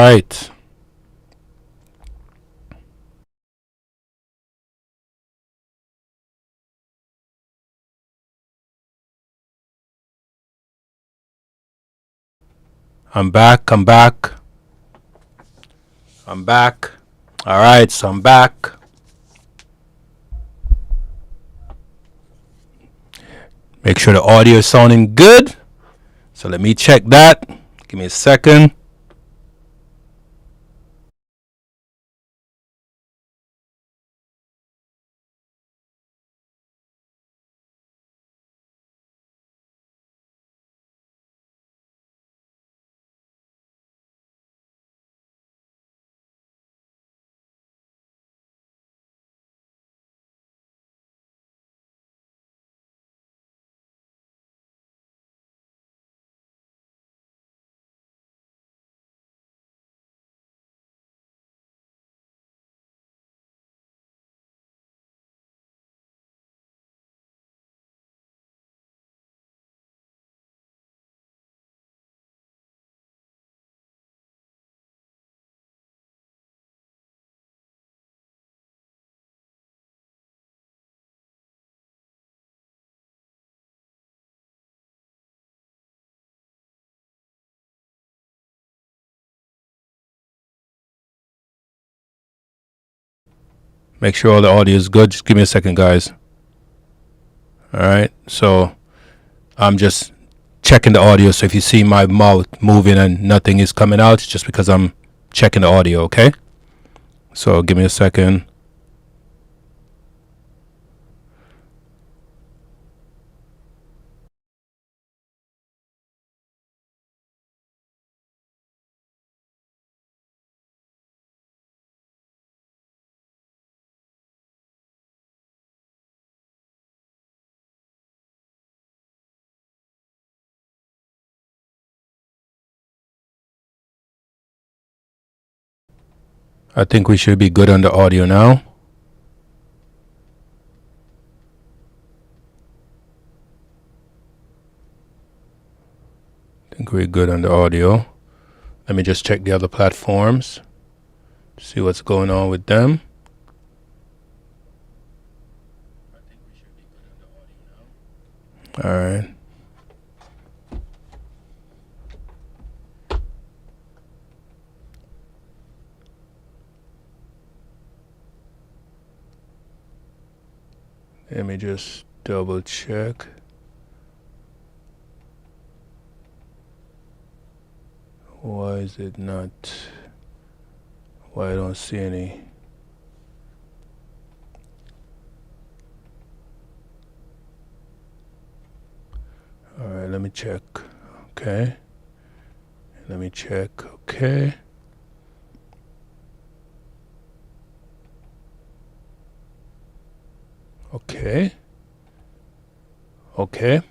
right. I'm back. I'm back. I'm back. All right, so I'm back. Make sure the audio is sounding good. So let me check that. Give me a second. Make sure all the audio is good. Just give me a second, guys. All right. So I'm just checking the audio. So if you see my mouth moving and nothing is coming out, it's just because I'm checking the audio. Okay. So give me a second. I think we should be good on the audio now. I think we're good on the audio. Let me just check the other platforms. See what's going on with them. All right. Let me just double check. Why is it not? Why I don't see any? All right, let me check. Okay. Let me check. Okay. Okay. Okay.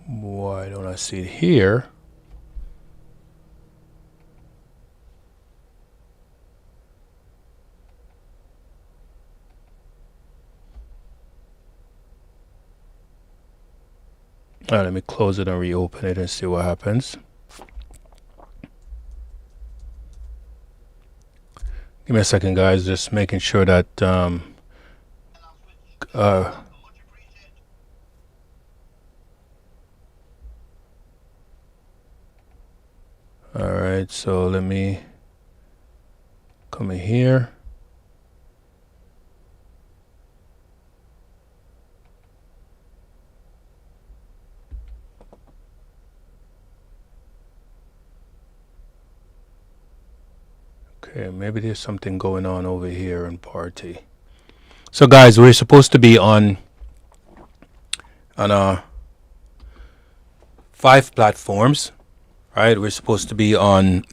Why don't I see it here? All right, let me close it and reopen it and see what happens. Give me a second, guys. Just making sure that all right, so let me come in here. Okay, maybe there's something going on over here in party. So guys, we're supposed to be on 5 platforms, right? We're supposed to be on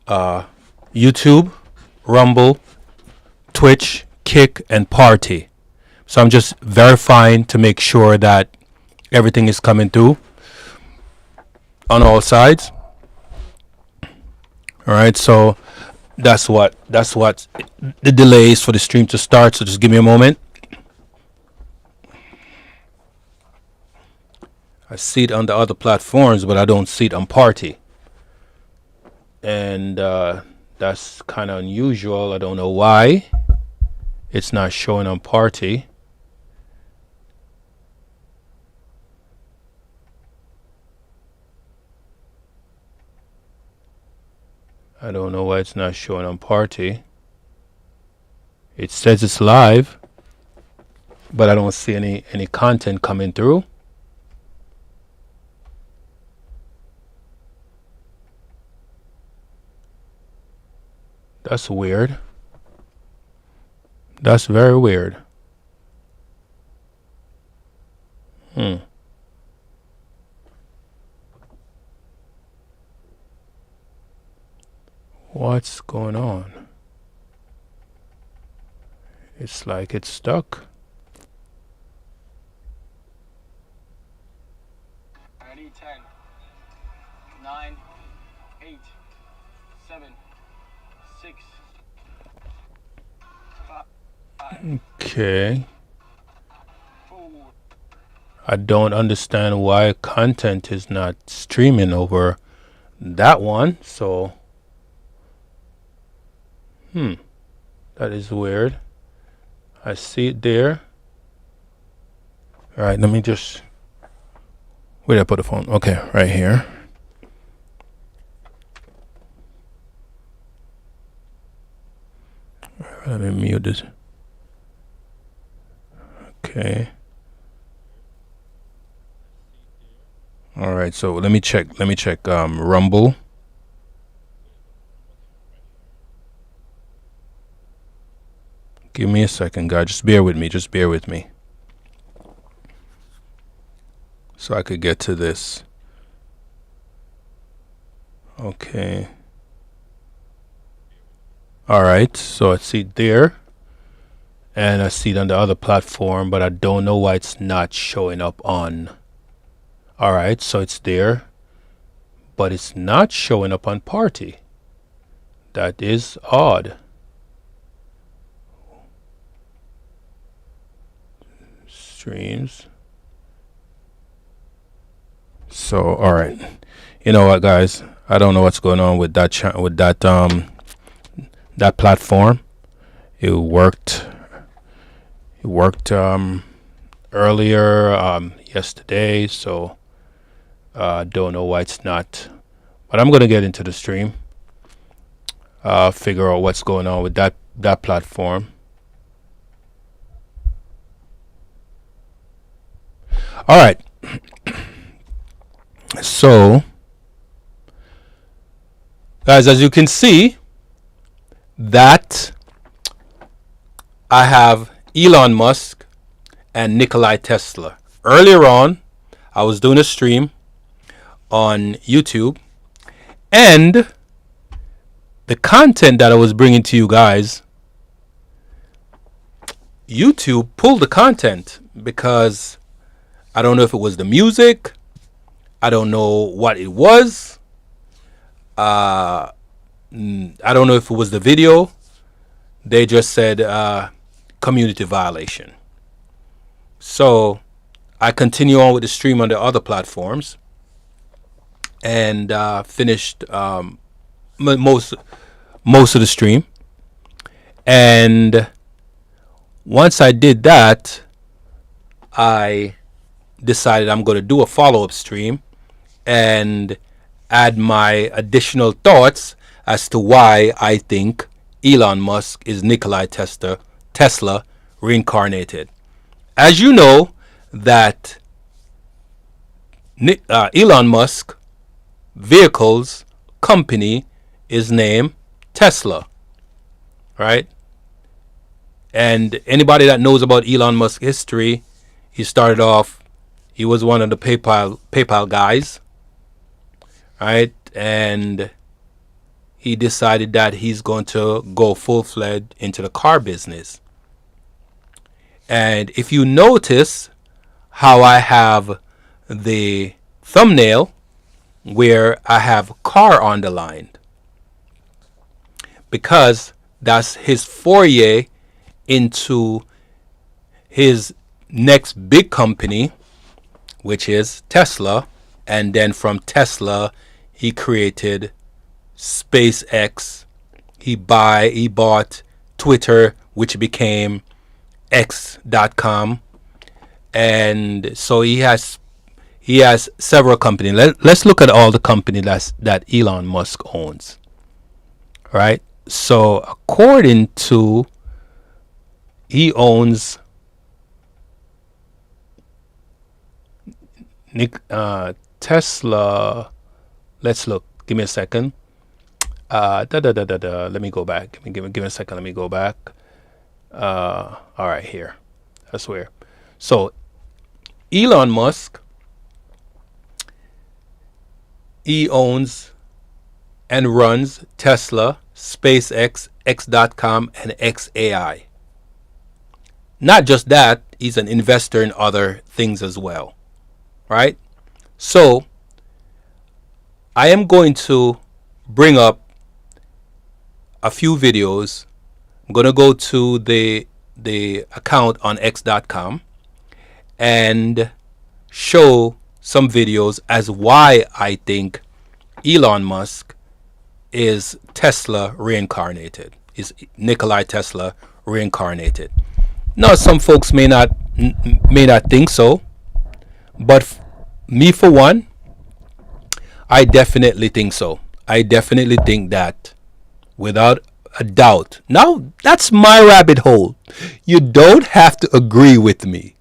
YouTube, Rumble, Twitch, Kick, and Party. So I'm just verifying to make sure that everything is coming through on all sides. All right, so that's what the delay is for the stream to start. So just give me a moment. I see it on the other platforms, but I don't see it on Party. And that's kind of unusual. I don't know why it's not showing on Party. I don't know why it's not showing on Party. It says it's live, but I don't see any content coming through. That's weird. That's very weird. What's going on? It's like it's stuck. Ready, 10, 9, 8, 7, 6, 5, Okay. 4. I don't understand why content is not streaming over that one. So, that is weird. I see it there. All right, let me just. Where did I put the phone? Okay, right here. Let me mute this. Okay. All right, so let me check Rumble. Give me a second, guys. Just bear with me. So I could get to this. Okay. All right, so I see it there. And I see it on the other platform, but I don't know why it's not showing up on. All right, so it's there, but it's not showing up on Party. That is odd. Streams. So, all right. You know what, guys? I don't know what's going on with that that platform. It worked earlier yesterday, so I don't know why it's not. But I'm gonna get into the stream. Figure out what's going on with that platform. All right. So, guys, as you can see, that I have Elon Musk and Nikola Tesla. Earlier on, I was doing a stream on YouTube, and the content that I was bringing to you guys, YouTube pulled the content because I don't know if it was the music. I don't know what it was. I don't know if it was the video. They just said community violation. So I continue on with the stream on the other platforms and finished most of the stream. And once I did that, I decided I'm going to do a follow-up stream and add my additional thoughts as to why I think Elon Musk is Nikola Tesla reincarnated. As you know, that Elon Musk vehicles company is named Tesla, right? And anybody that knows about Elon Musk history, he started off, he was one of the PayPal guys, right? And he decided that he's going to go full-fledged into the car business. And if you notice how I have the thumbnail where I have car underlined, because that's his foray into his next big company, which is Tesla. And then from Tesla, he created SpaceX. He bought Twitter, which became X.com. And so he has several companies. Let's look at all the companies that Elon Musk owns. Right? So according to, he owns Tesla. Let's look. Give me a second. Let me go back. Give me a second. Let me go back. All right, here. That's where. So Elon Musk, he owns and runs Tesla, SpaceX, X.com, and XAI. Not just that, he's an investor in other things as well. Right? So I am going to bring up a few videos. I'm going to go to the account on X.com and show some videos as why I think Elon Musk is Tesla reincarnated, is Nikola Tesla reincarnated. Now, some folks may not think so, but me for one, I definitely think so. I definitely think that without a doubt. Now, that's my rabbit hole. You don't have to agree with me.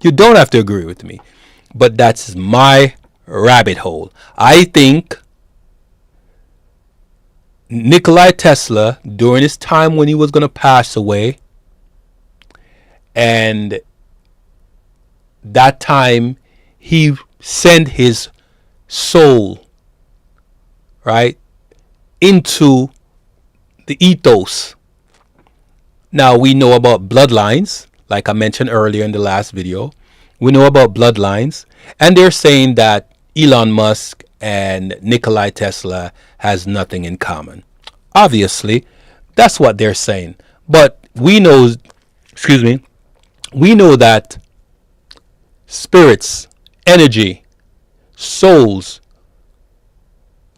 You don't have to agree with me. But that's my rabbit hole. I think Nikola Tesla, during his time when he was going to pass away, and that time he sent his soul, right, into the ethos. Now, we know about bloodlines, like I mentioned earlier in the last video. We know about bloodlines, and they're saying that Elon Musk and Nikola Tesla has nothing in common. Obviously, that's what they're saying. But we know, we know that spirits, energy, souls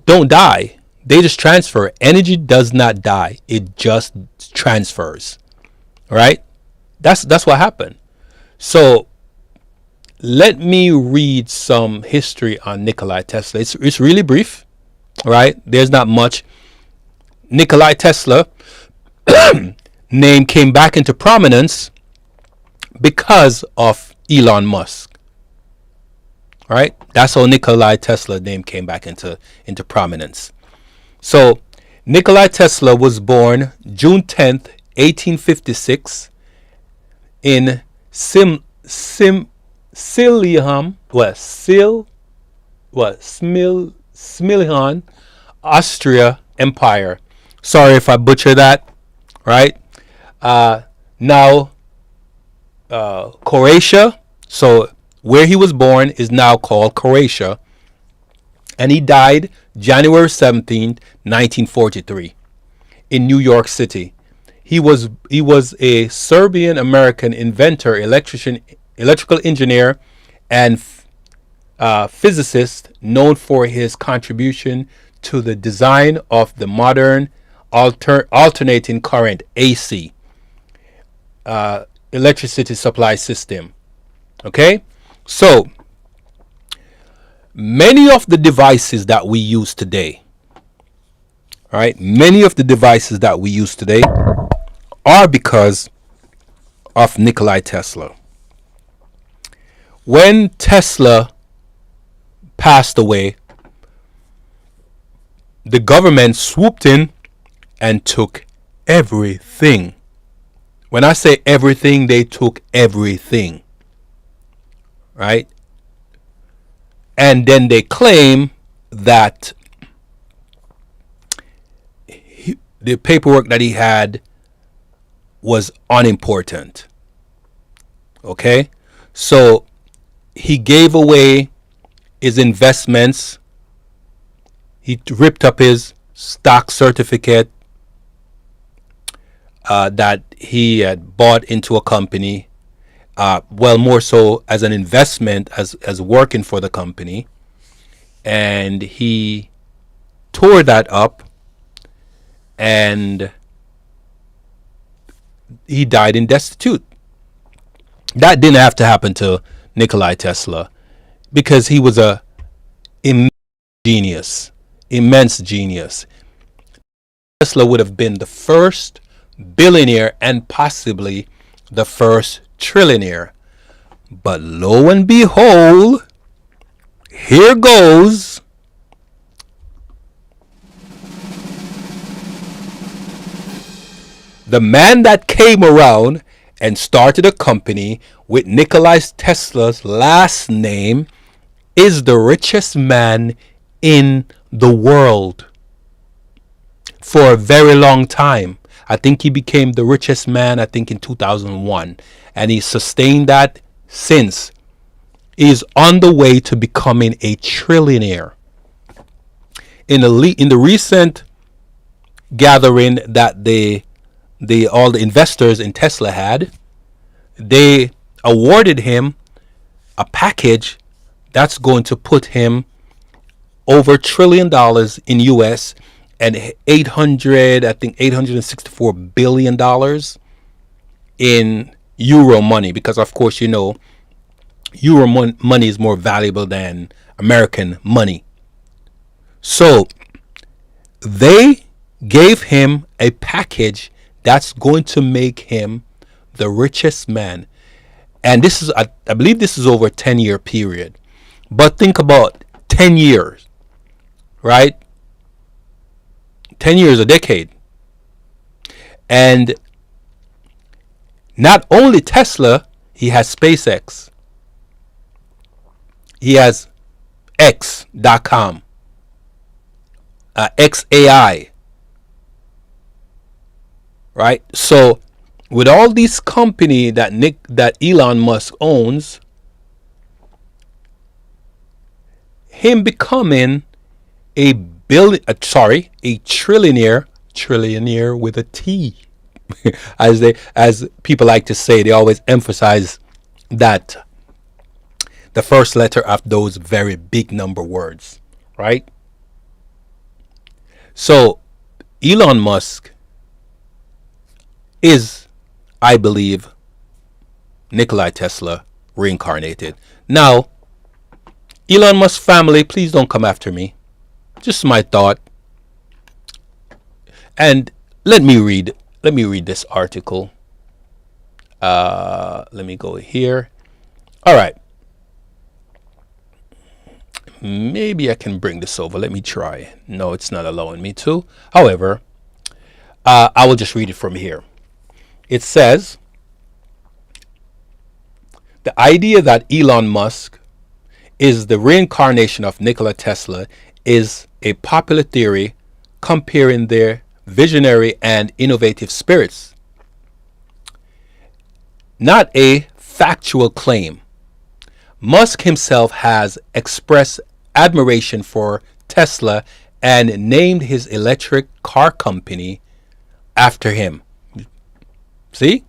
don't die. They just transfer. Energy does not die. It just transfers. Right? That's what happened. So let me read some history on Nikola Tesla. It's really brief. Right? There's not much. Nikola Tesla name came back into prominence because of Elon Musk. Right? That's how Nikola Tesla name came back into prominence. So Nikola Tesla was born June 10th, 1856 in Smiljan, Austria Empire. Sorry if I butcher that. Right? Now Croatia. So where he was born is now called Croatia. And he died January 17th, 1943 in New York City. He was a Serbian American inventor, electrical engineer, and physicist known for his contribution to the design of the modern alternating current AC electricity supply system. Okay? So many of the devices that we use today, right? Many of the devices that we use today are because of Nikola Tesla. When Tesla passed away, the government swooped in and took everything. When I say everything, they took everything. Right? And then they claim that the paperwork that he had was unimportant. Okay? So he gave away his investments. He ripped up his stock certificate that he had bought into a company. well, more so as an investment, as working for the company, and he tore that up, and he died in destitute. That didn't have to happen to Nikola Tesla because he was a immense genius, immense genius. Tesla would have been the first billionaire and possibly the first trillionaire. But lo and behold, here goes. The man that came around and started a company with Nikola Tesla's last name is the richest man in the world for a very long time. I think he became the richest man, I think, in 2001. And he sustained that since. He's on the way to becoming a trillionaire. In the recent gathering that all the investors in Tesla had, they awarded him a package that's going to put him over $1 trillion in US and $864 billion in euro money, because of course, you know, euro money is more valuable than American money. So they gave him a package that's going to make him the richest man. And this is, I believe this is over a 10-year period. But think about 10 years, right? 10 years, a decade. And not only Tesla, he has SpaceX. He has X.com, XAI, right? So with all these company that Elon Musk owns, him becoming a trillionaire with a T, as people like to say, they always emphasize that the first letter of those very big number words, right? So Elon Musk is, I believe, Nikola Tesla reincarnated. Now, Elon Musk family, please don't come after me. Just my thought. And let me read this article. Let me go here. All right. Maybe I can bring this over. Let me try. No, it's not allowing me to. However, I will just read it from here. It says, the idea that Elon Musk is the reincarnation of Nikola Tesla is a popular theory comparing their visionary and innovative spirits, not a factual claim. Musk himself has expressed admiration for Tesla and named his electric car company after him. See?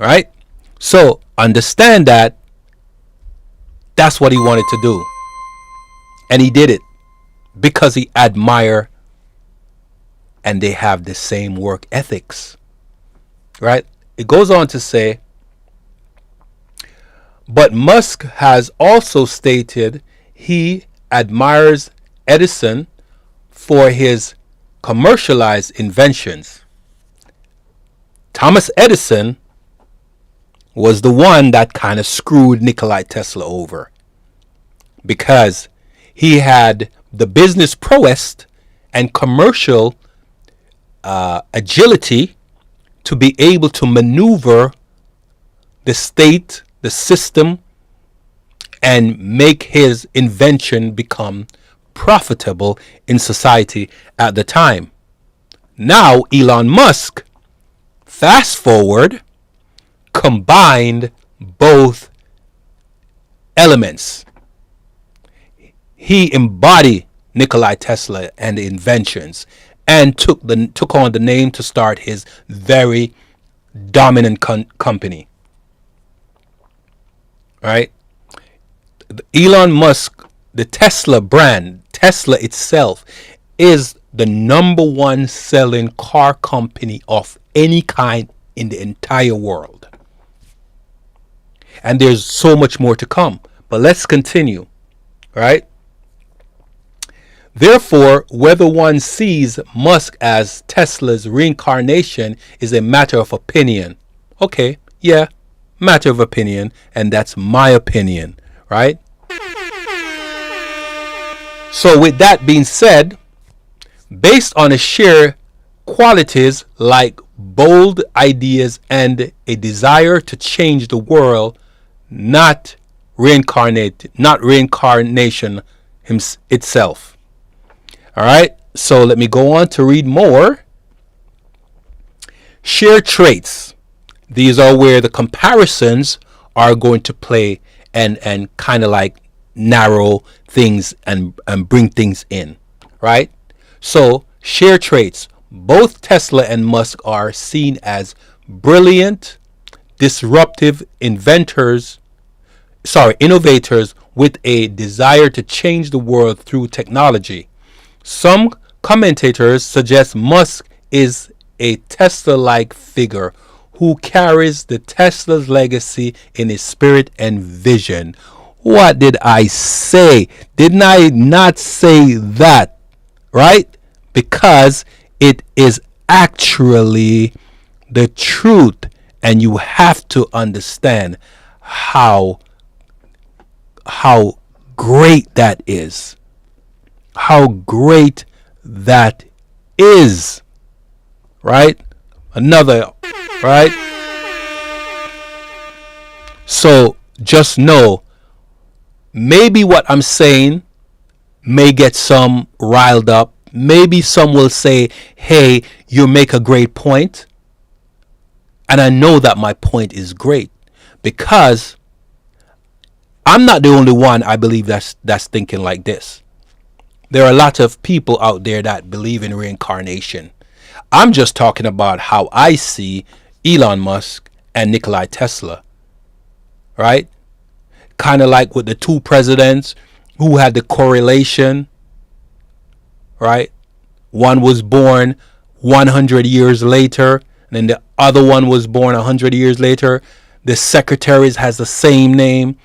All right? So understand that that's what he wanted to do. And he did it because he admired and they have the same work ethics. Right? It goes on to say, but Musk has also stated he admires Edison for his commercialized inventions. Thomas Edison was the one that kind of screwed Nikola Tesla over, because he had the business prowess and commercial agility to be able to maneuver the state, the system, and make his invention become profitable in society at the time. Now Elon Musk, fast forward, combined both elements. He embodied Nikola Tesla and the inventions and took on the name to start his very dominant company. right? Elon Musk, the Tesla brand, Tesla itself, is the number one selling car company of any kind in the entire world. And there's so much more to come. But let's continue, right? Therefore, whether one sees Musk as Tesla's reincarnation is a matter of opinion. Okay, yeah, matter of opinion, and that's my opinion, right? So, with that being said, based on a sheer qualities like bold ideas and a desire to change the world, not reincarnation itself. All right, so let me go on to read more. Shared traits. These are where the comparisons are going to play and kind of like narrow things and bring things in, right? So, shared traits. Both Tesla and Musk are seen as brilliant, disruptive innovators with a desire to change the world through technology. Some commentators suggest Musk is a Tesla-like figure who carries the Tesla's legacy in his spirit and vision. What did I say? Didn't I not say that? Right? Because it is actually the truth, and you have to understand how great that is. How great that is. Right? Another, right? So just know, maybe what I'm saying may get some riled up. Maybe some will say, hey, you make a great point. And I know that my point is great, because I'm not the only one, I believe, that's thinking like this. There are a lot of people out there that believe in reincarnation. I'm just talking about how I see Elon Musk and Nikola Tesla, right? Kind of like with the two presidents who had the correlation, right? One was born 100 years later, and then the other one was born 100 years later. The secretaries has the same name.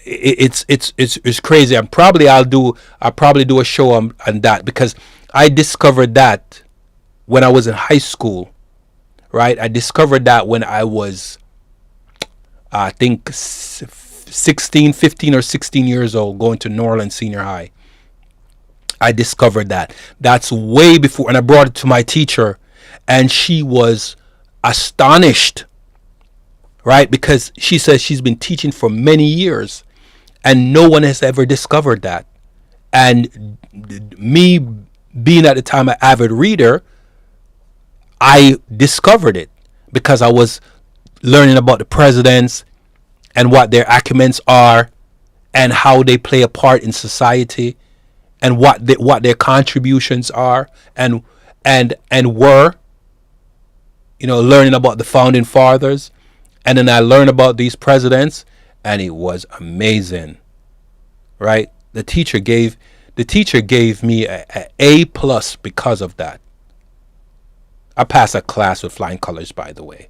It's crazy. I'll probably do a show on that, because I discovered that when I was in high school, right? I discovered that when I was, I think 15 or 16 years old, going to New Orleans Senior High. I discovered that. That's way before, and I brought it to my teacher, and she was astonished, right? Because she says she's been teaching for many years, and no one has ever discovered that. And me being at the time an avid reader, I discovered it because I was learning about the presidents and what their acumens are and how they play a part in society and what their contributions are and were, learning about the founding fathers. And then I learned about these presidents, and it was amazing, right? The teacher gave me a A plus because of that. I passed a class with flying colors, by the way,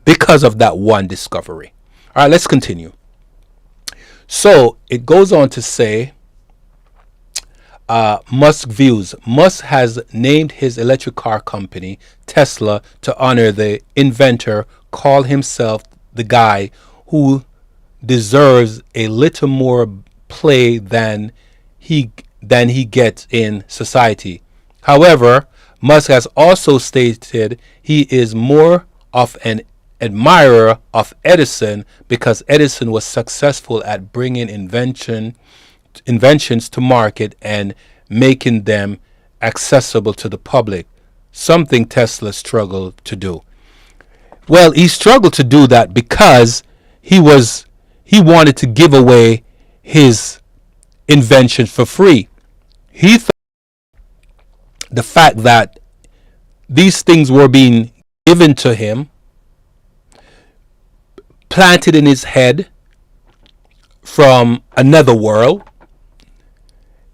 because of that one discovery. All right, let's continue. So it goes on to say, Musk views. Musk has named his electric car company Tesla to honor the inventor, call himself the guy who deserves a little more play than he gets in society. However, Musk has also stated he is more of an admirer of Edison because Edison was successful at bringing inventions to market and making them accessible to the public, something Tesla struggled to do. Well, he struggled to do that because he wanted to give away his inventions for free. He thought the fact that these things were being given to him, planted in his head, from another world.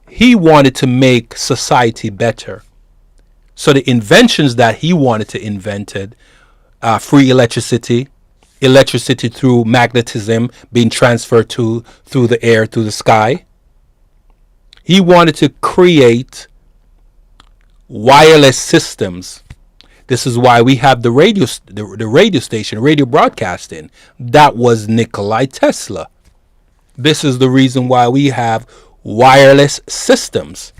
He wanted to make society better. So the inventions that he wanted to invented, free electricity, electricity through magnetism being transferred to through the air, through the sky. He wanted to create wireless systems. This is why we have the radio station, radio broadcasting. That was Nikola Tesla. This is the reason why we have wireless systems,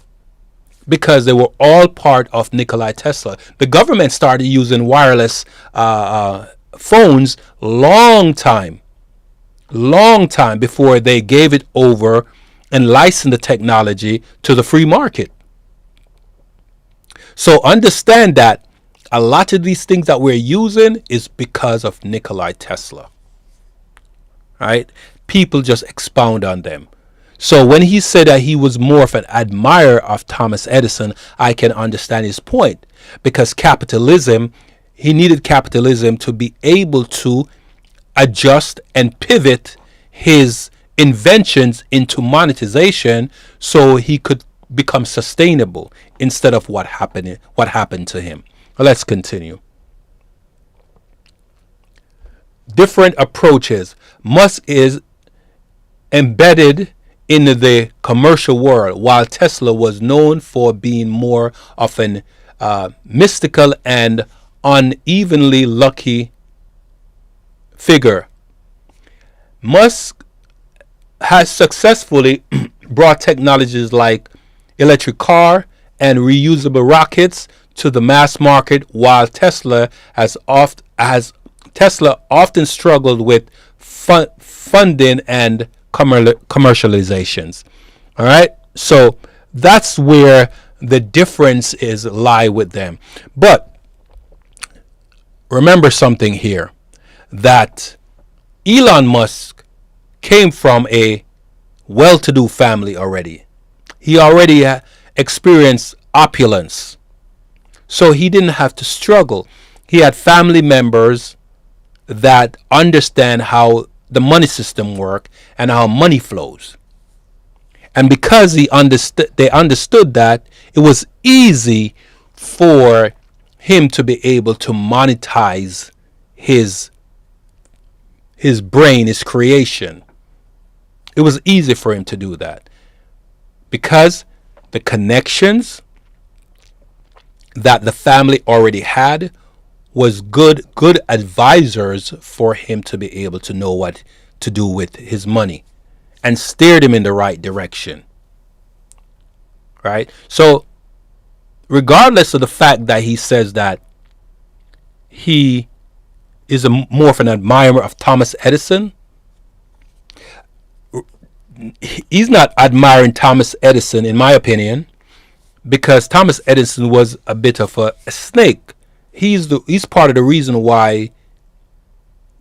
because they were all part of Nikola Tesla. The government started using wireless phones long time before they gave it over and licensed the technology to the free market. So understand that a lot of these things that we're using is because of Nikola Tesla. Right? People just expound on them. So when he said that he was more of an admirer of Thomas Edison, I can understand his point, because capitalism, he needed capitalism to be able to adjust and pivot his inventions into monetization so he could become sustainable instead of what happened to him. Well, let's continue. Different approaches. Musk is embedded in the commercial world, while Tesla was known for being more of an mystical and unevenly lucky figure. Musk has successfully brought technologies like electric car and reusable rockets to the mass market, while Tesla often struggled with funding and commercializations. All right, so that's where the difference is lie with them. But remember something here, that Elon Musk came from a well-to-do family already. He already experienced opulence, so he didn't have to struggle. He had family members that understand how the money system work and how money flows. And because they understood that, it was easy for him to be able to monetize his brain, his creation. It was easy for him to do that because the connections that the family already had was good advisors for him to be able to know what to do with his money and steered him in the right direction. Right? So regardless of the fact that he says that he is more of an admirer of Thomas Edison, he's not admiring Thomas Edison, in my opinion, because Thomas Edison was a bit of a snake. He's part of the reason why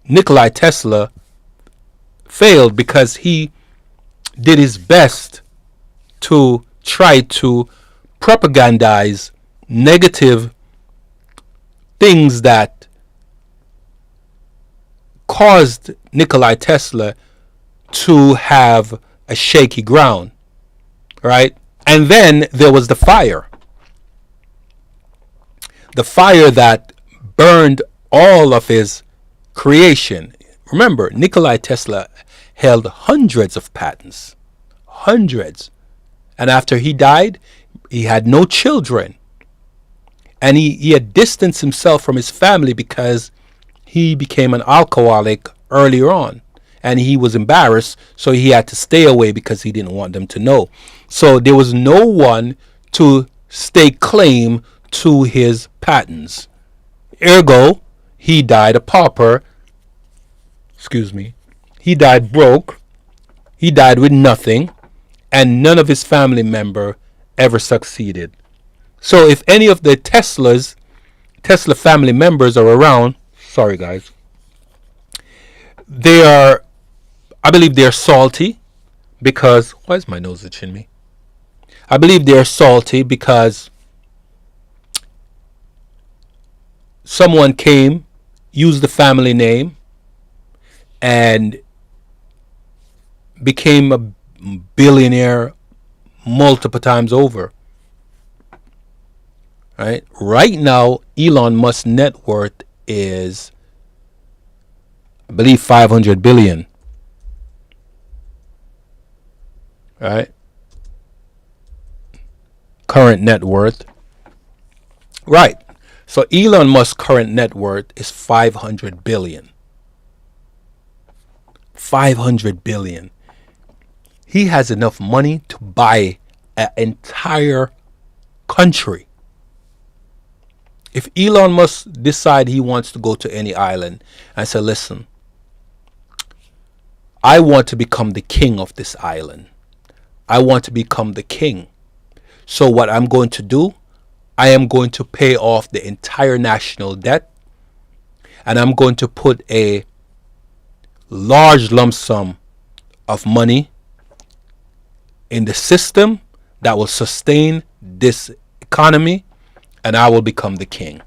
Nikola Tesla failed, because he did his best to try to propagandize negative things that caused Nikola Tesla to have a shaky ground, right? And then there was the fire that burned all of his creation. Remember, Nikola Tesla held hundreds of patents, hundreds. And after he died, he had no children. And he had distanced himself from his family because he became an alcoholic earlier on. And he was embarrassed, so he had to stay away because he didn't want them to know. So there was no one to stake claim to his patents. Ergo, he died a pauper. He died broke. He died with nothing. And none of his family member ever succeeded. So if any of the Tesla family members are around, sorry guys, I believe they're salty because, why is my nose itching me? I believe they're salty because someone came, used the family name, and became a billionaire multiple times over. Right? Right now, Elon Musk's net worth is, I believe, 500 billion. Right? Current net worth. Right. So Elon Musk's current net worth is 500 billion. 500 billion. He has enough money to buy an entire country. If Elon Musk decide he wants to go to any island and say, listen, I want to become the king of this island. I want to become the king. So what I'm going to do, I am going to pay off the entire national debt, and I'm going to put a large lump sum of money in the system that will sustain this economy, and I will become the king.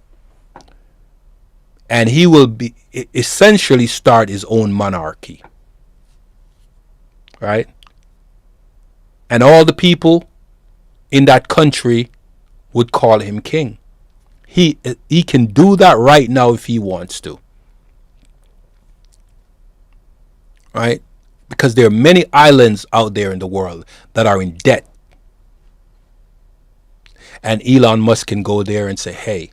And he will be essentially start his own monarchy. Right? And all the people in that country would call him king. He can do that right now if he wants to. Right? Because there are many islands out there in the world that are in debt. And Elon Musk can go there and say, hey,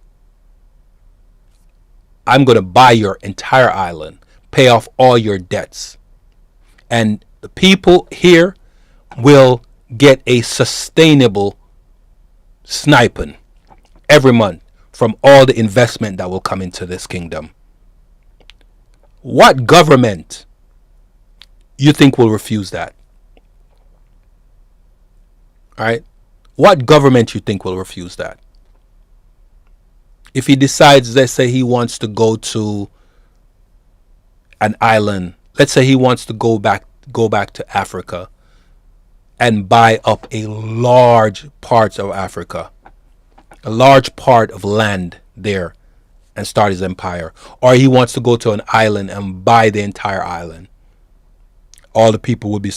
I'm going to buy your entire island, pay off all your debts. And the people here will get a sustainable sniping every month from all the investment that will come into this kingdom. What government you think will refuse that? All right? What government you think will refuse that? If he decides, let's say he wants to go to an island, let's say he wants to go back to Africa and buy up a large part of Africa, a large part of land there, and start his empire. Or he wants to go to an island and buy the entire island. All the people would be,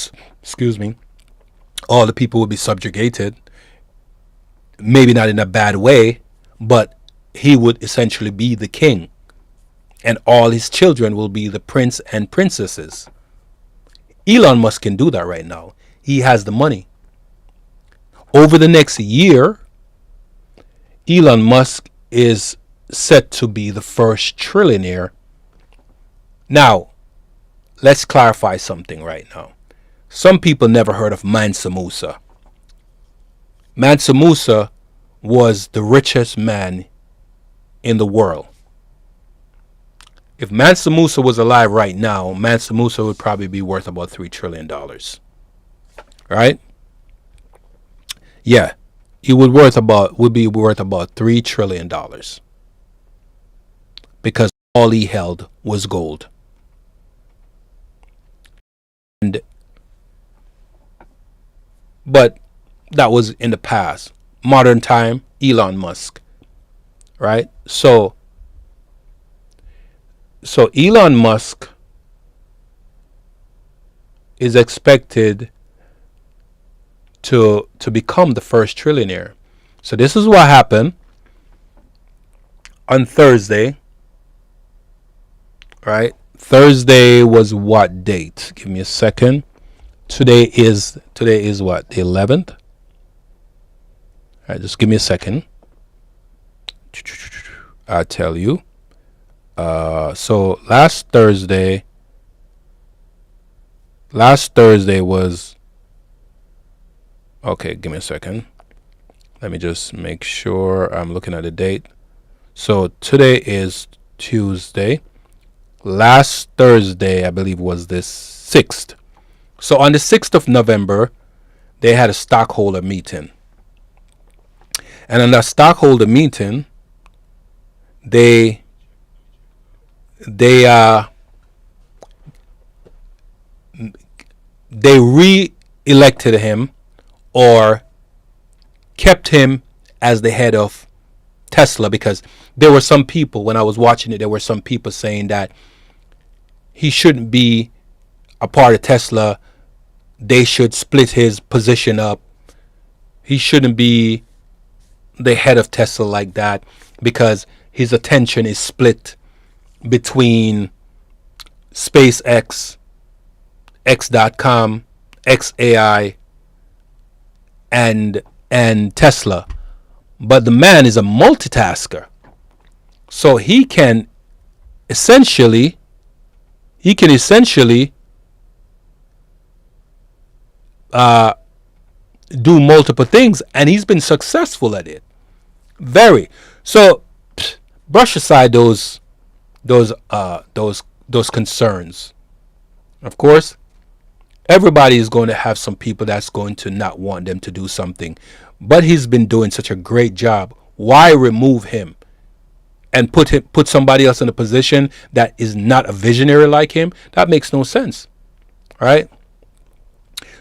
all the people would be subjugated. Maybe not in a bad way, but he would essentially be the king. And all his children will be the prince and princesses. Elon Musk can do that right now. He has the money. Over the next year, Elon Musk is set to be the first trillionaire. Now, let's clarify something right now. Some people never heard of Mansa Musa. Mansa Musa was the richest man in the world. If Mansa Musa was alive right now, Mansa Musa would probably be worth about $3 trillion. Right? Yeah. He would be worth about $3 trillion. Because all he held was gold. But that was in the past. Modern time, Elon Musk. Right? So Elon Musk is expected to become the first trillionaire. So this is what happened on Thursday. Right? Thursday was what date? Give me a second. Today is what? The 11th? All right, just give me a second. I'll tell you. So last Thursday was, okay, give me a second. Let me just make sure I'm looking at the date. So today is Tuesday. Last Thursday, I believe, was the 6th. So on the 6th of November, they had a stockholder meeting. And in that stockholder meeting, they re-elected him, or kept him as the head of Tesla, because there were some people, when I was watching it, there were some people saying that he shouldn't be a part of Tesla they should split his position up. He shouldn't be the head of Tesla like that, because his attention is split between SpaceX, X.com, XAI, and Tesla. But the man is a multitasker, so he can essentially do multiple things, and he's been successful at it. Very. So brush aside those concerns. Of course, everybody is going to have some people that's going to not want them to do something, but he's been doing such a great job. Why remove him and put somebody else in a position that is not a visionary like him? That makes no sense. All right.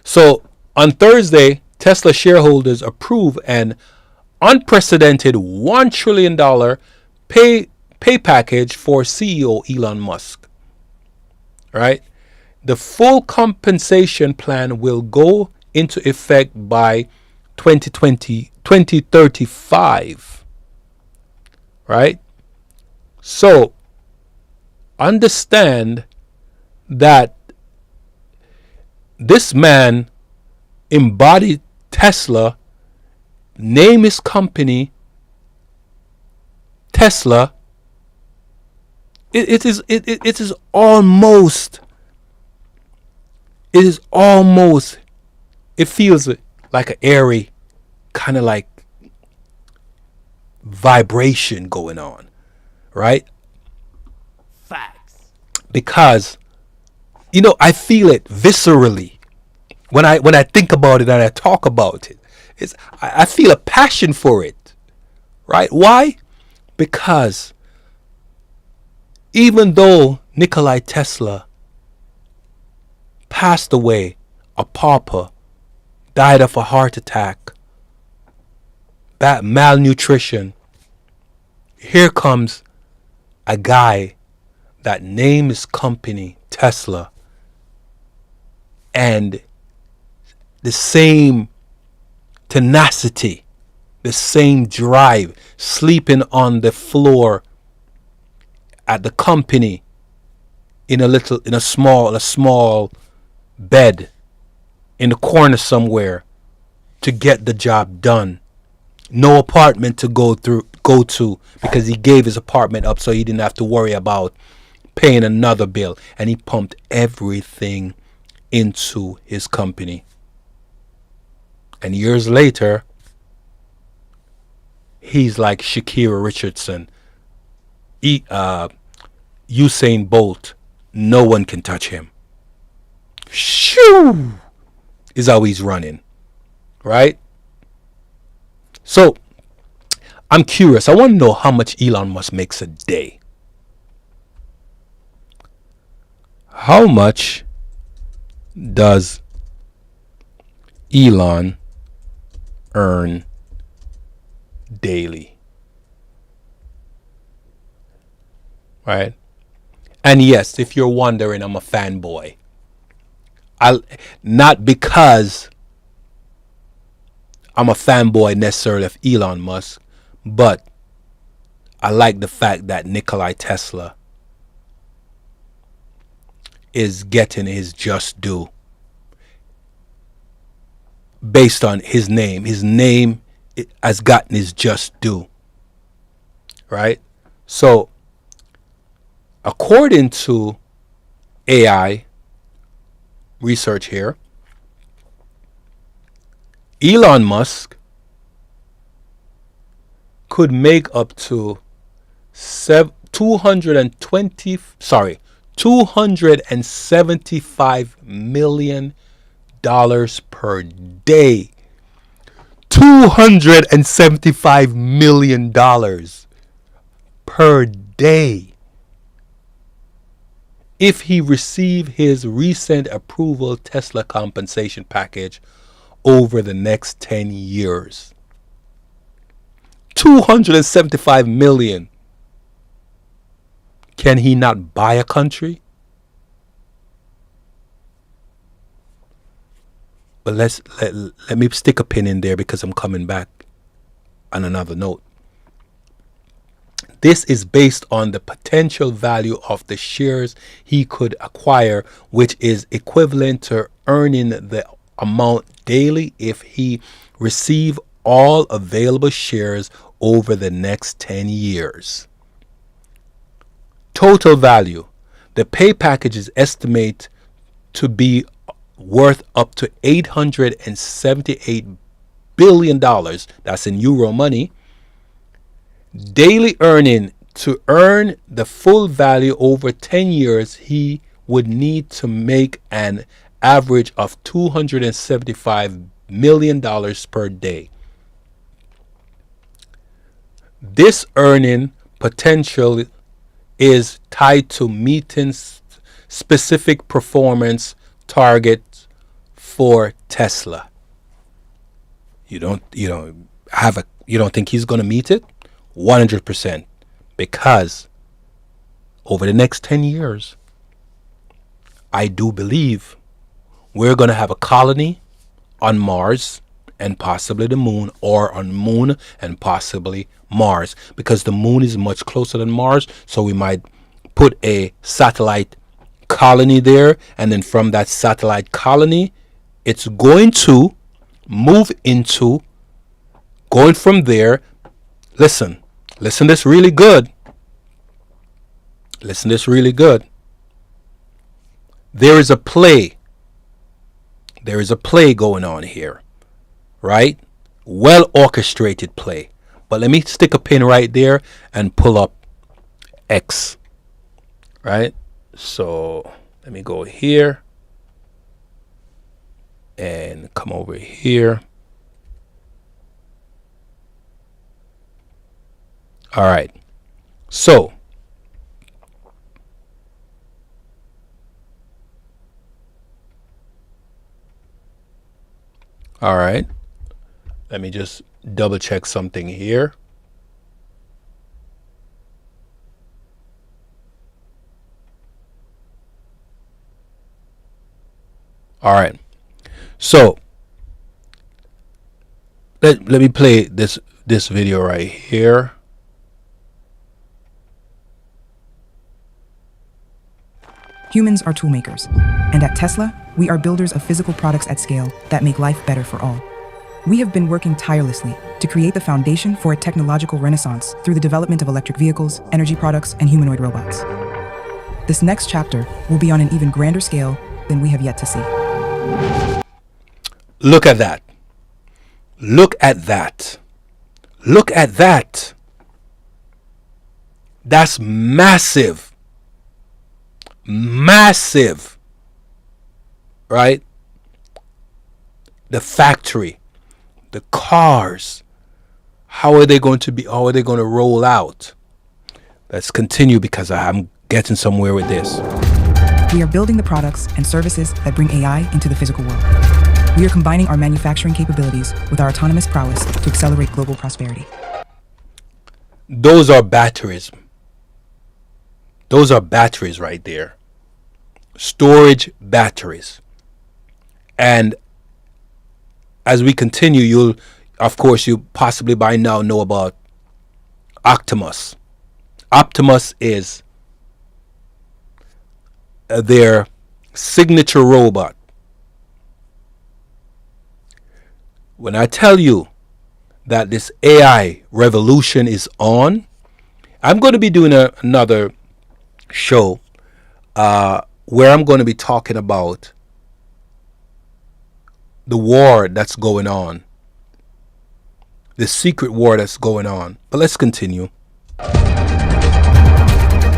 So on Thursday, Tesla shareholders approve an unprecedented $1 trillion pay package for CEO Elon Musk. Right? The full compensation plan will go into effect by 2035. Right? So understand that this man embodied Tesla, name his company Tesla. It is almost, it feels like an airy kind of like vibration going on, right? Facts. Because I feel it viscerally when I think about it and I talk about it. I feel a passion for it, right? Why? Because even though Nikola Tesla passed away, a pauper, died of a heart attack, bad malnutrition, here comes a guy that named his company Tesla, and the same tenacity, the same drive, sleeping on the floor at the company in a small bed in the corner somewhere to get the job done. No apartment to go to because he gave his apartment up so he didn't have to worry about paying another bill, and he pumped everything into his company. And years later, he's like Shakira Richardson, Usain Bolt. No one can touch him. Shoo! Is how he's running, right? So I'm curious. I want to know how much Elon Musk makes a day. How much does Elon earn daily? Right? And yes, if you're wondering, I'm a fanboy. Not because I'm a fanboy necessarily of Elon Musk, but I like the fact that Nikola Tesla is getting his just due based on his name. His name has gotten his just due, right? So according to AI research here, Elon Musk could make up to $275 million per day. $275 million per day. If he received his recent approval Tesla compensation package over the next 10 years. 275 million. Can he not buy a country? But let me stick a pin in there because I'm coming back on another note. This is based on the potential value of the shares he could acquire, which is equivalent to earning the amount daily if he receive all available shares over the next 10 years. Total value. The pay package is estimated to be worth up to $878 billion. That's in euro money. Daily earning. To earn the full value over 10 years, he would need to make an average of $275 million per day. This earning potential is tied to meeting specific performance targets for Tesla. You don't think he's going to meet it? 100%. Because over the next 10 years, I do believe we're going to have a colony on Mars and possibly the moon, or on moon and possibly Mars, because the moon is much closer than Mars. So we might put a satellite colony there, and then from that satellite colony, it's going to move into going from there. Listen this really good. Listen this really good. There is a play going on here, right? Well orchestrated play. But let me stick a pin right there and pull up X, right? So let me go here and come over here. All right. So all right. Let me just double check something here. All right. So let me play this video right here. Humans are toolmakers, and at Tesla, we are builders of physical products at scale that make life better for all. We have been working tirelessly to create the foundation for a technological renaissance through the development of electric vehicles, energy products, and humanoid robots. This next chapter will be on an even grander scale than we have yet to see. Look at that. Look at that. Look at that. That's massive. Massive. Right? The factory, the cars. How are they going to roll out? Let's continue because I'm getting somewhere with this. We are building the products and services that bring AI into the physical world. We are combining our manufacturing capabilities with our autonomous prowess to accelerate global prosperity. Those are batteries. Those are batteries right there. Storage batteries. And as we continue, you possibly by now know about Optimus. Optimus is their signature robot. When I tell you that this AI revolution is on, I'm going to be doing another show where I'm going to be talking about the war that's going on, the secret war that's going on. But let's continue.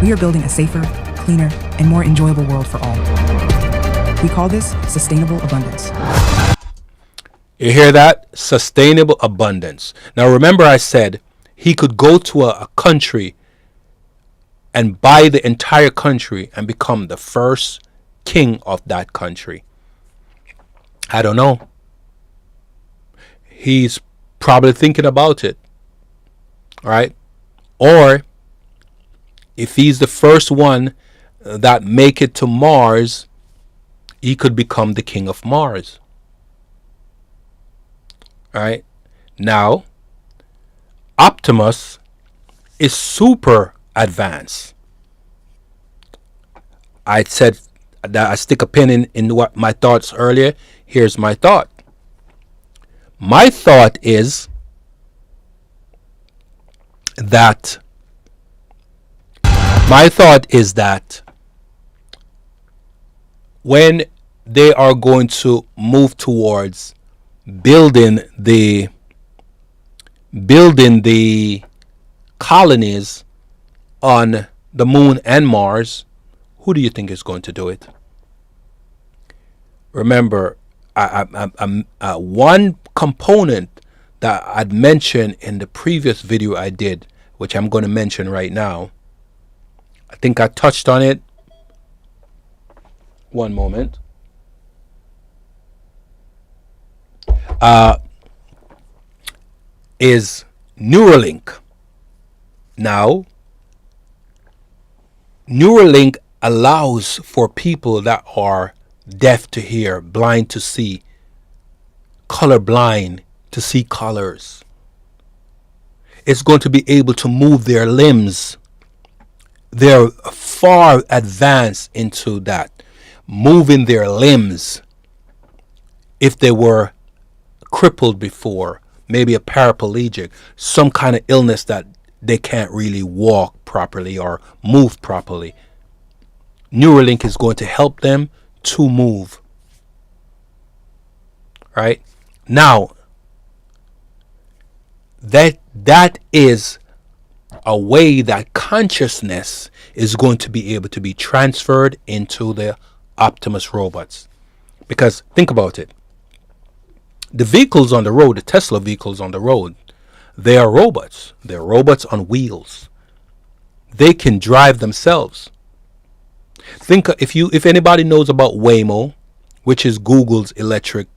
We are building a safer, cleaner, and more enjoyable world for all. We call this sustainable abundance. You hear that? Sustainable abundance. Now remember I said he could go to a country and buy the entire country and become the first king of that country. I don't know. He's probably thinking about it. Right? Or if he's the first one that make it to Mars, he could become the king of Mars. Right? Now, Optimus is super advanced. I said that I stick a pin in what my thoughts earlier. Here's my thought. My thought is that when they are going to move towards building the colonies on the moon and Mars, who do you think is going to do it? Remember, one component that I'd mentioned in the previous video I did, which I'm going to mention right now. I think I touched on it. One moment. Is Neuralink. Now, Neuralink allows for people that are deaf to hear, blind to see, colorblind to see colors. It's going to be able to move their limbs. They're far advanced into that, moving their limbs. If they were crippled before, maybe a paraplegic, some kind of illness that they can't really walk properly or move properly, Neuralink is going to help them to move. Right? Now, that is a way that consciousness is going to be able to be transferred into the Optimus robots. Because think about it. The vehicles on the road, the Tesla vehicles on the road, they are robots. They're robots on wheels. They can drive themselves. Think if anybody knows about Waymo, which is Google's electric,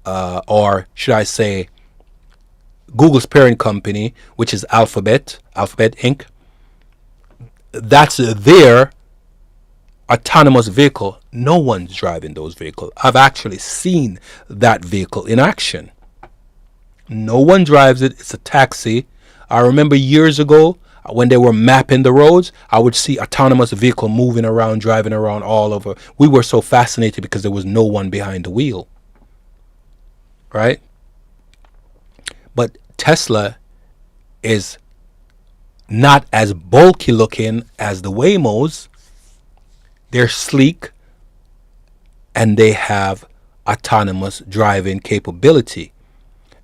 or should I say, Google's parent company, which is Alphabet Inc. That's their autonomous vehicle. No one's driving those vehicles. I've actually seen that vehicle in action. No one drives it. It's a taxi. I remember years ago when they were mapping the roads, I would see autonomous vehicle moving around, driving around all over. We were so fascinated because there was no one behind the wheel. Right? But Tesla is not as bulky looking as the Waymos. They're sleek and they have autonomous driving capability.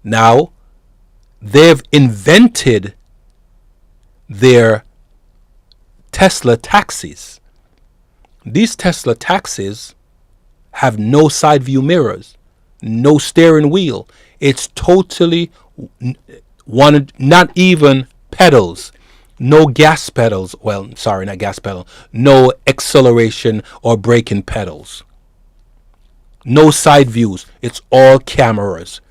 Now, they've invented their Tesla taxis. These Tesla taxis have no side view mirrors, no steering wheel. It's totally not even pedals. No gas pedals. Well, sorry, not gas pedal. No acceleration or braking pedals. No side views. It's all cameras.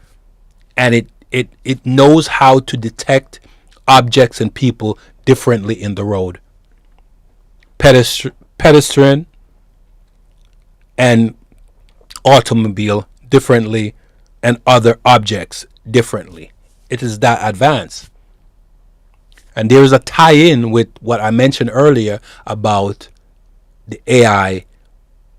And it knows how to detect objects and people differently in the road. Pedestrian and automobile differently, and other objects differently. It is that advanced. And there is a tie-in with what I mentioned earlier about the AI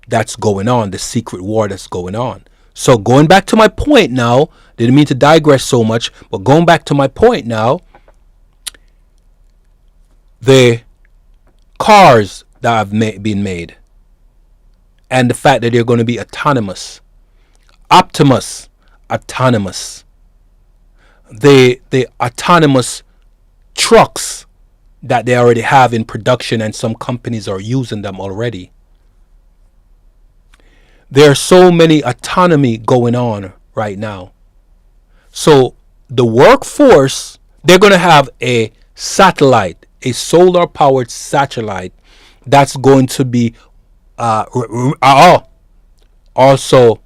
that's going on, the secret war that's going on. So going back to my point now, didn't mean to digress so much, but going back to my point now, the cars that have been made and the fact that they're going to be autonomous. Optimus, autonomous. The autonomous trucks that they already have in production, and some companies are using them already. There's so many autonomy going on right now. So the workforce, they're going to have a satellite, a solar powered satellite that's going to be also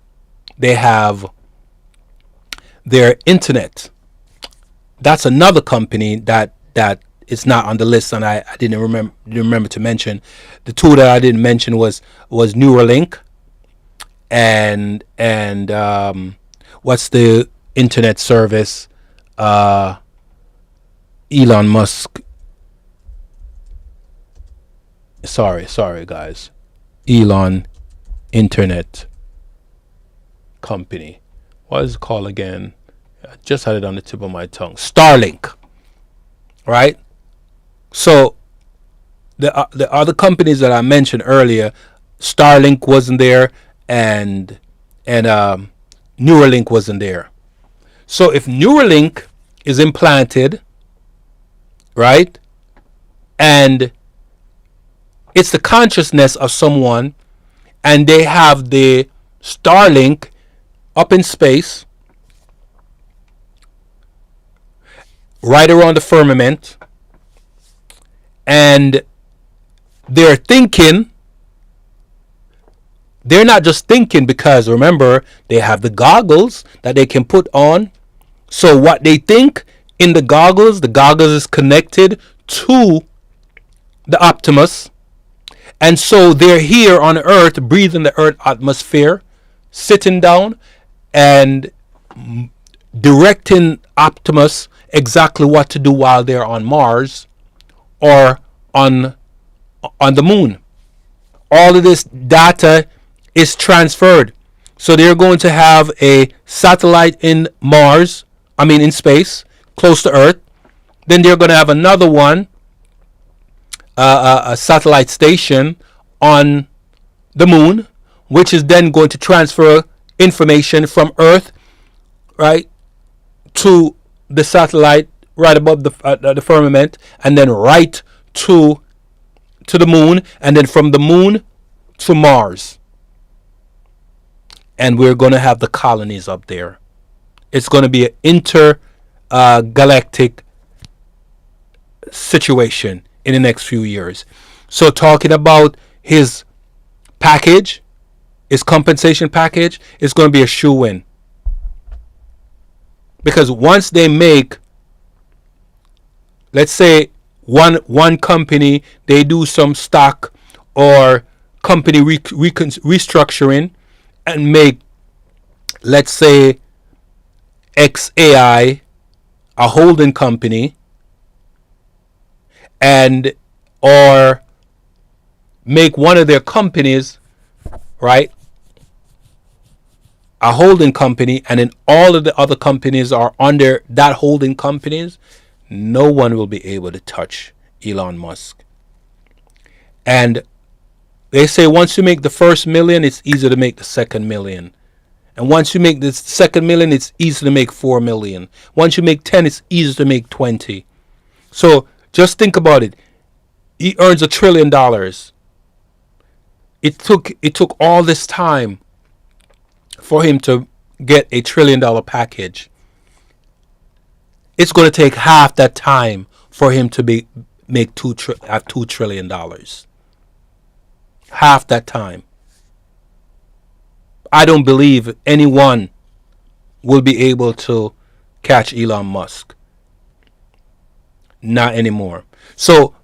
they have their internet. That's another company that is not on the list, and I didn't remember to mention. The two that I didn't mention was Neuralink and what's the internet service. Elon Musk. Sorry, guys. Elon Internet Company. What is it called again? I just had it on the tip of my tongue. Starlink. Right? So the other companies that I mentioned earlier, Starlink wasn't there, and Neuralink wasn't there. So if Neuralink is implanted, right, and it's the consciousness of someone, and they have the Starlink up in space, right around the firmament, and they're thinking, they're not just thinking, because remember, they have the goggles that they can put on. So what they think in the goggles is connected to the Optimus. And so they're here on Earth, breathing the Earth atmosphere, sitting down and directing Optimus exactly what to do while they're on Mars or on the moon. All of this data is transferred. So they're going to have a satellite in space, close to Earth. Then they're going to have another one, a satellite station on the moon, which is then going to transfer information from Earth, right, to the satellite right above the firmament, and then right to the moon, and then from the moon to Mars. And we're going to have the colonies up there. It's going to be an intergalactic situation in the next few years. So talking about his package, his compensation package, is going to be a shoe-in. Because once they make, let's say, one company, they do some stock or company restructuring and make, let's say, XAI a holding company, and or make one of their companies, right, a holding company, and then all of the other companies are under that holding companies, no one will be able to touch Elon Musk. And they say once you make the first million, it's easy to make the second million. And once you make the second million, it's easy to make 4 million. Once you make 10, it's easy to make 20. So just think about it. He earns $1 trillion. It took all this time for him to get $1 trillion package. It's going to take half that time for him to make $2 trillion. Half that time. I don't believe anyone will be able to catch Elon Musk. Not anymore. So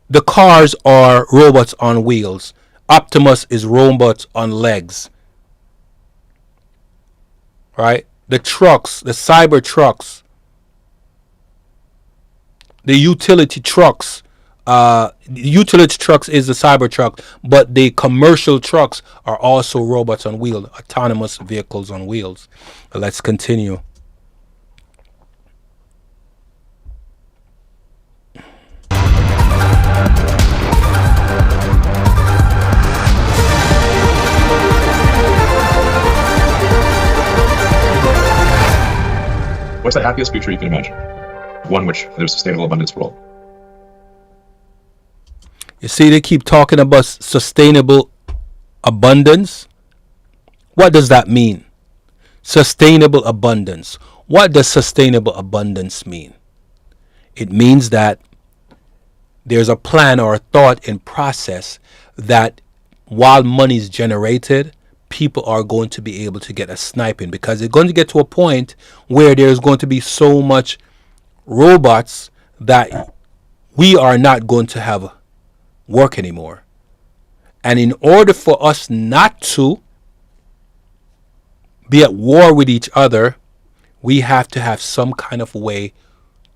the cars are robots on wheels. Optimus is robots on legs. Right? The trucks, the cyber trucks, the utility trucks. Utility trucks is the cyber truck, but the commercial trucks are also robots on wheels, autonomous vehicles on wheels. Let's continue. What's the happiest future you can imagine? One which there's sustainable abundance for all. You see, they keep talking about sustainable abundance. What does that mean? Sustainable abundance. What does sustainable abundance mean? It means that there's a plan or a thought in process that while money is generated, people are going to be able to get a sniping, because they're going to get to a point where there's going to be so much robots that we are not going to have work anymore. And in order for us not to be at war with each other, We have to have some kind of way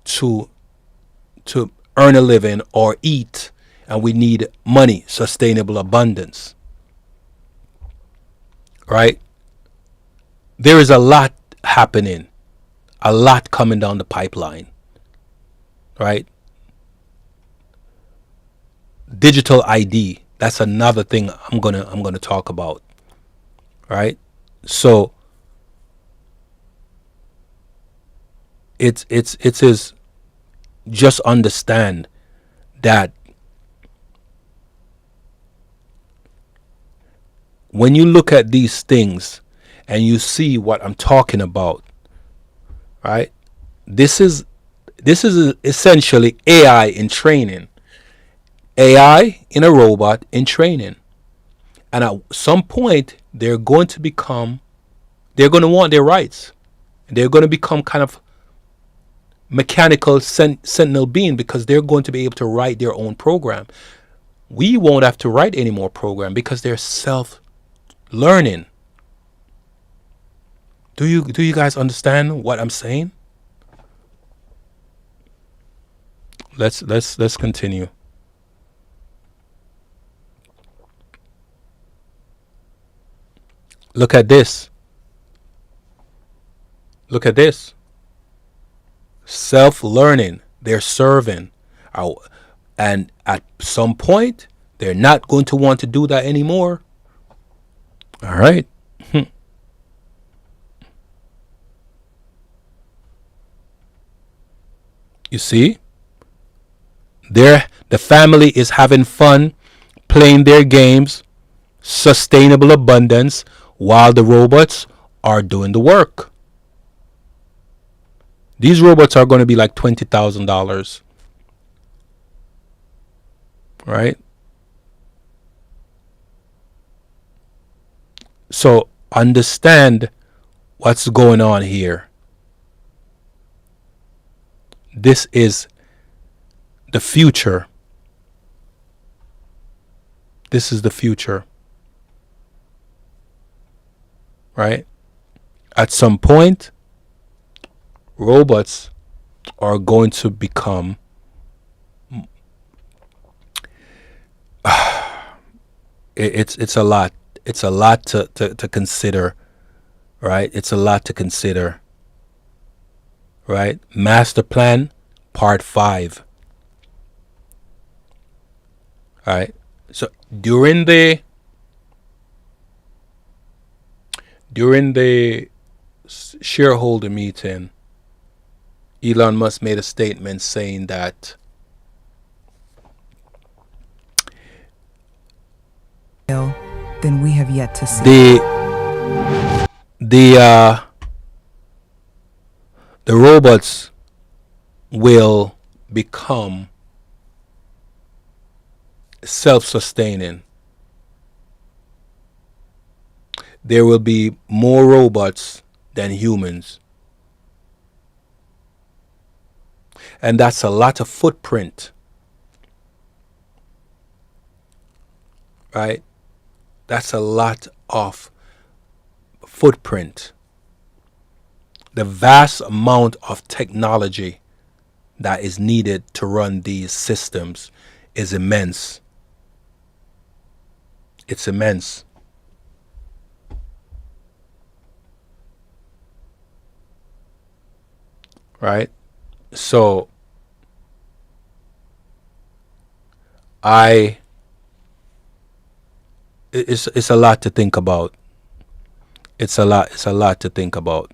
to earn a living or eat, and we need money, sustainable abundance. Right? There is a lot happening, a lot coming down the pipeline. Right? Digital ID, that's another thing I'm gonna talk about. Right? So it's is just understand that when you look at these things and you see what I'm talking about, right? This is essentially AI in training. AI in a robot in training. And at some point they're going to want their rights. They're going to become kind of mechanical sentinel being, because they're going to be able to write their own program. We won't have to write any more program because they're self-learning. Do you guys understand what I'm saying? Let's continue. Look at this. Look at this. Self-learning. They're serving. And at some point, they're not going to want to do that anymore. All right. You see? The family is having fun, playing their games, sustainable abundance, while the robots are doing the work. These robots are going to be like $20,000. Right? So understand what's going on here. This is the future. This is the future. Right? At some point, robots are going to become it's a lot. It's a lot to consider. Right? It's a lot to consider. Right? Master Plan Part 5. All right. So during the shareholder meeting, Elon Musk made a statement saying that then we have yet to see. the robots will become self-sustaining. There will be more robots than humans. And that's a lot of footprint. Right? That's a lot of footprint. The vast amount of technology that is needed to run these systems is immense. It's immense. Right? So it's a lot to think about. It's a lot to think about.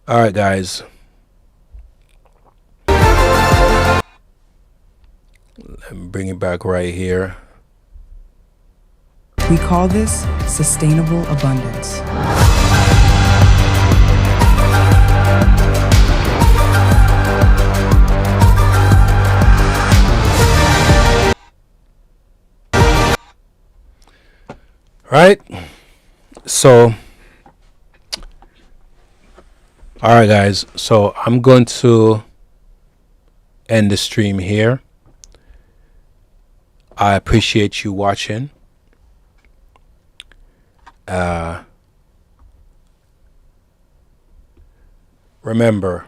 All right, guys. Let me bring it back right here. We call this sustainable abundance. Right? So, all right, guys. So I'm going to end the stream here. I appreciate you watching. Remember,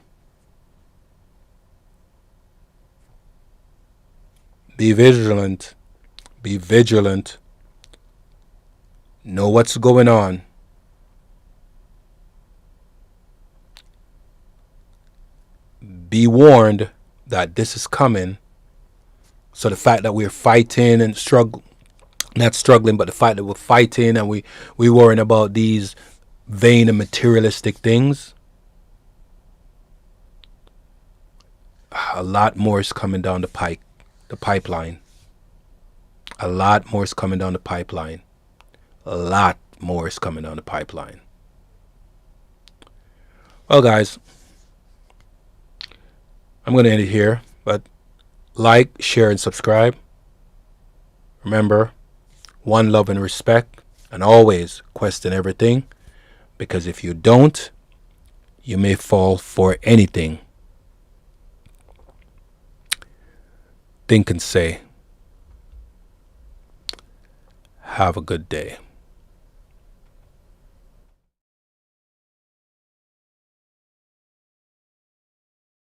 be vigilant. Be vigilant. Know what's going on. Be warned that this is coming. So the fact that we're fighting and not struggling, but the fact that we're fighting and we worrying about these vain and materialistic things, a lot more is coming down the pipeline. A lot more is coming down the pipeline. A lot more is coming down the pipeline. Well, guys, I'm going to end it here, but like, share, and subscribe. Remember, one, love, and respect, and always question everything, because if you don't, you may fall for anything. Think and say. Have a good day.